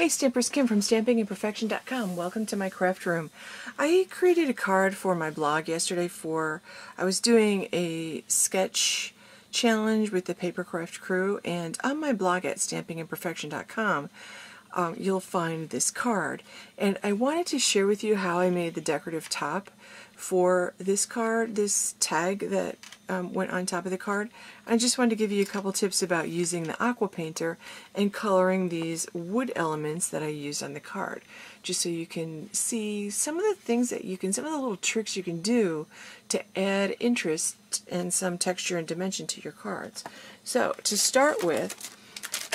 Hey Stampers, Kim from stampingandperfection.com. Welcome to my craft room. I created a card for my blog yesterday I was doing a sketch challenge with the Papercraft crew, and on my blog at stampingandperfection.com you'll find this card. And I wanted to share with you how I made the decorative top for this card, this tag that went on top of the card. I just wanted to give you a couple tips about using the Aqua painter and coloring these wood elements that I used on the card, just so you can see some of the things that some of the little tricks you can do to add interest and some texture and dimension to your cards. So to start with,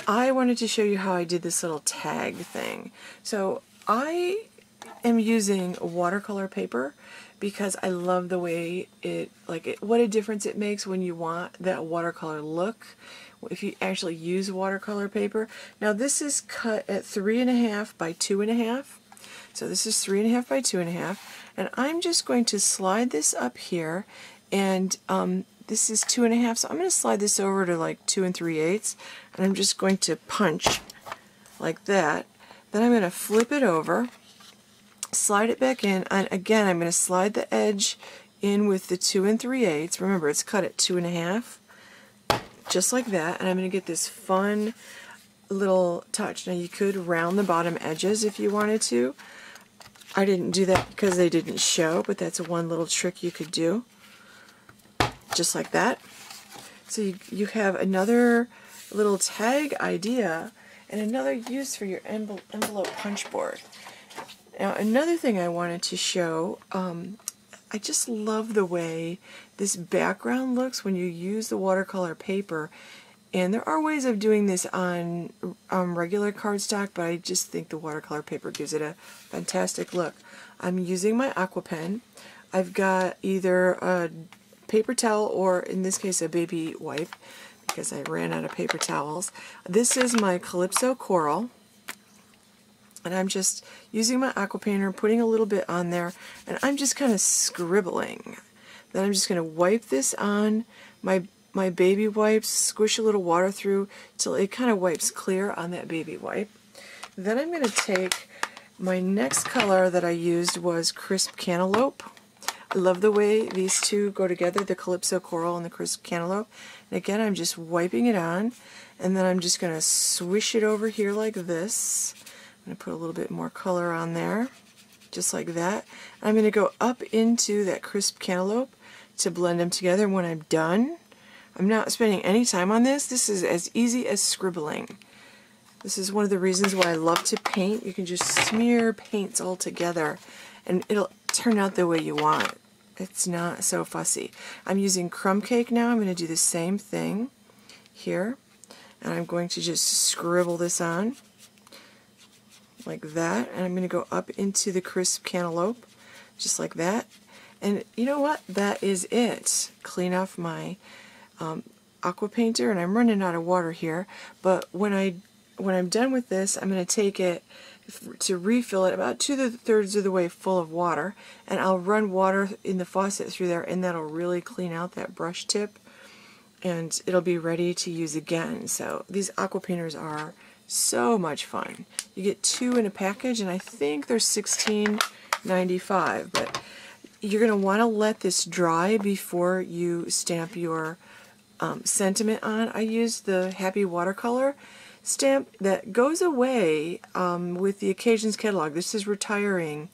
I wanted to show you how I did this little tag thing. So I am using watercolor paper because I love the way what a difference it makes when you want that watercolor look if you actually use watercolor paper. Now this is cut at 3.5 by 2.5. So this is 3.5 by 2.5, and I'm just going to slide this up here, and this is 2.5, so I'm going to slide this over to like 2 3/8, and I'm just going to punch like that. Then I'm going to flip it over, slide it back in, and again I'm going to slide the edge in with the 2 3/8. Remember, it's cut at 2.5, just like that, and I'm going to get this fun little touch. Now you could round the bottom edges if you wanted to. I didn't do that because they didn't show, but that's one little trick you could do, just like that. So you have another little tag idea and another use for your envelope punch board. Now another thing I wanted to show, I just love the way this background looks when you use the watercolor paper. And there are ways of doing this on regular cardstock, but I just think the watercolor paper gives it a fantastic look. I'm using my Aqua pen. I've got either a paper towel or, in this case, a baby wipe, because I ran out of paper towels. This is my Calypso Coral, and I'm just using my Aqua painter, putting a little bit on there, and I'm just kind of scribbling. Then I'm just going to wipe this on my baby wipes, squish a little water through till it kind of wipes clear on that baby wipe. Then I'm going to take my next color that I used was Crisp Cantaloupe. I love the way these two go together, the Calypso Coral and the Crisp Cantaloupe. And again, I'm just wiping it on, and then I'm just going to swish it over here like this. I'm going to put a little bit more color on there, just like that. I'm going to go up into that Crisp Cantaloupe to blend them together. When I'm done, I'm not spending any time on this. This is as easy as scribbling. This is one of the reasons why I love to paint. You can just smear paints all together and it'll turn out the way you want. It's not so fussy. I'm using crumb cake now. I'm going to do the same thing here, and I'm going to just scribble this on like that, and I'm going to go up into the Crisp Cantaloupe just like that. And you know what? That is it. Clean off my Aqua painter, and I'm running out of water here, but when I'm done with this, I'm going to take it to refill it about 2/3 of the way full of water, and I'll run water in the faucet through there, and that'll really clean out that brush tip, and it'll be ready to use again. So these Aqua painters are so much fun. You get 2 in a package, and I think they're $16.95, but you're going to want to let this dry before you stamp your sentiment on. I used the Happy Watercolor stamp that goes away with the Occasions catalog. This is retiring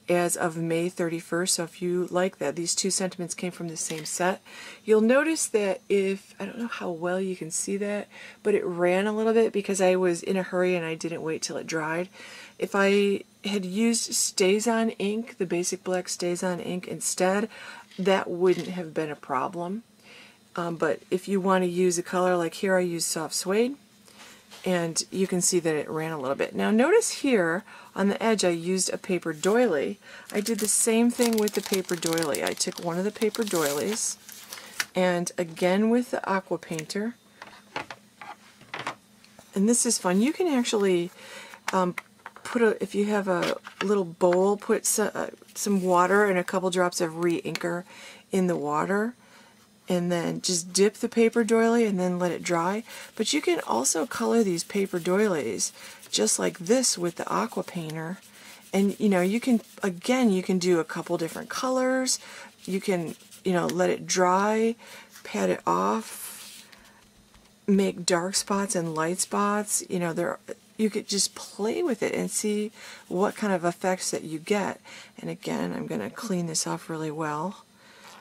as of May 31st, so if you like that, these two sentiments came from the same set. You'll notice that I don't know how well you can see that, but it ran a little bit because I was in a hurry and I didn't wait till it dried. If I had used StazOn ink, the basic black StazOn ink instead, that wouldn't have been a problem. But if you want to use a color like here, I use Soft Suede, and you can see that it ran a little bit. Now notice here on the edge I used a paper doily. I did the same thing with the paper doily. I took one of the paper doilies, and again with the Aqua painter, and this is fun. You can actually if you have a little bowl, put some water and a couple drops of re-inker in the water, and then just dip the paper doily and then let it dry. But you can also color these paper doilies just like this with the Aqua painter. And you can, again, you can do a couple different colors. You can, let it dry, pat it off, make dark spots and light spots. You could just play with it and see what kind of effects that you get. And again, I'm going to clean this off really well.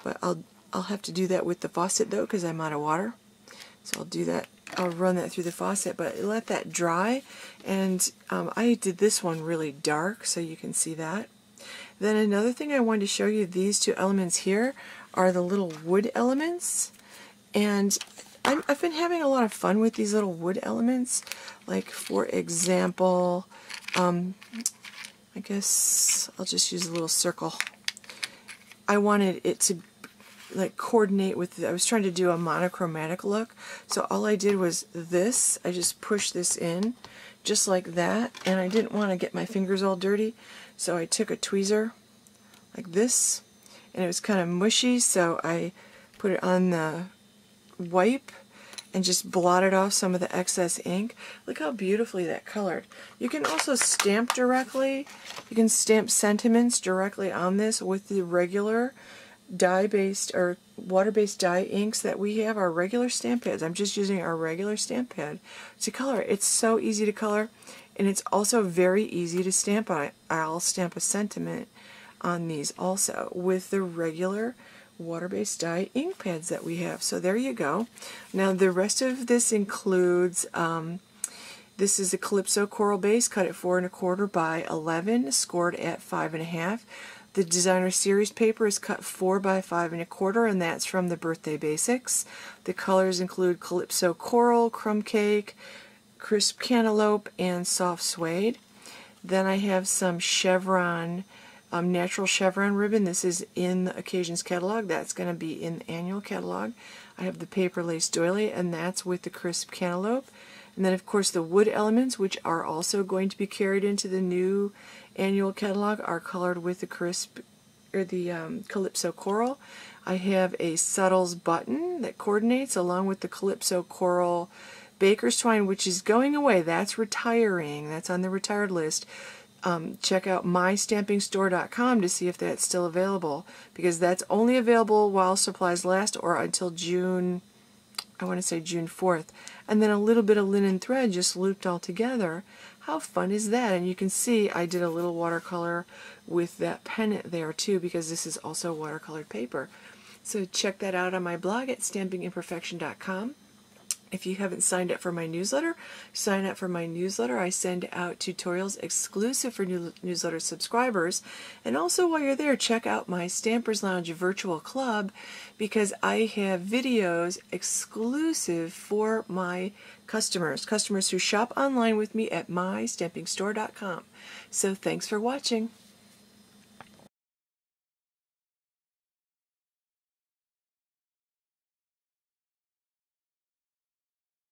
But I'll have to do that with the faucet though, because I'm out of water. So I'll do that. I'll run that through the faucet, but let that dry. And I did this one really dark, so you can see that. Then another thing I wanted to show you, these two elements here are the little wood elements. And I've been having a lot of fun with these little wood elements. Like, for example, I guess I'll just use a little circle. I wanted it to like coordinate with, I was trying to do a monochromatic look, so all I did was this, I just pushed this in just like that, and I didn't want to get my fingers all dirty, so I took a tweezer like this, and it was kind of mushy, so I put it on the wipe and just blotted off some of the excess ink. Look how beautifully that colored. You can also stamp directly. You can stamp sentiments directly on this with the regular dye-based or water-based dye inks that we have, our regular stamp pads. I'm just using our regular stamp pad to color. It's so easy to color, and it's also very easy to stamp on. I'll stamp a sentiment on these also with the regular water-based dye ink pads that we have. So there you go. Now the rest of this includes, this is a Calypso Coral base, cut at 4 1/4 by 11, scored at 5 1/2. The Designer Series paper is cut 4 by 5 1/4, and that's from the Birthday Basics. The colors include Calypso Coral, Crumb Cake, Crisp Cantaloupe, and Soft Suede. Then I have some chevron, natural chevron ribbon. This is in the Occasions catalog. That's going to be in the annual catalog. I have the paper lace doily, and that's with the Crisp Cantaloupe. And then, of course, the wood elements, which are also going to be carried into the new annual catalog, are colored with the Calypso Coral. I have a Subtles button that coordinates along with the Calypso Coral Baker's Twine, which is going away. That's retiring. That's on the retired list. Check out mystampingstore.com to see if that's still available, because that's only available while supplies last, or until June, I want to say June 4th. And then a little bit of linen thread just looped all together. How fun is that? And you can see I did a little watercolor with that pennant there too, because this is also watercolored paper. So check that out on my blog at stampingimperfection.com. If you haven't signed up for my newsletter, sign up for my newsletter. I send out tutorials exclusive for newsletter subscribers. And also while you're there, check out my Stampers Lounge virtual club, because I have videos exclusive for my customers who shop online with me at mystampingstore.com. So thanks for watching.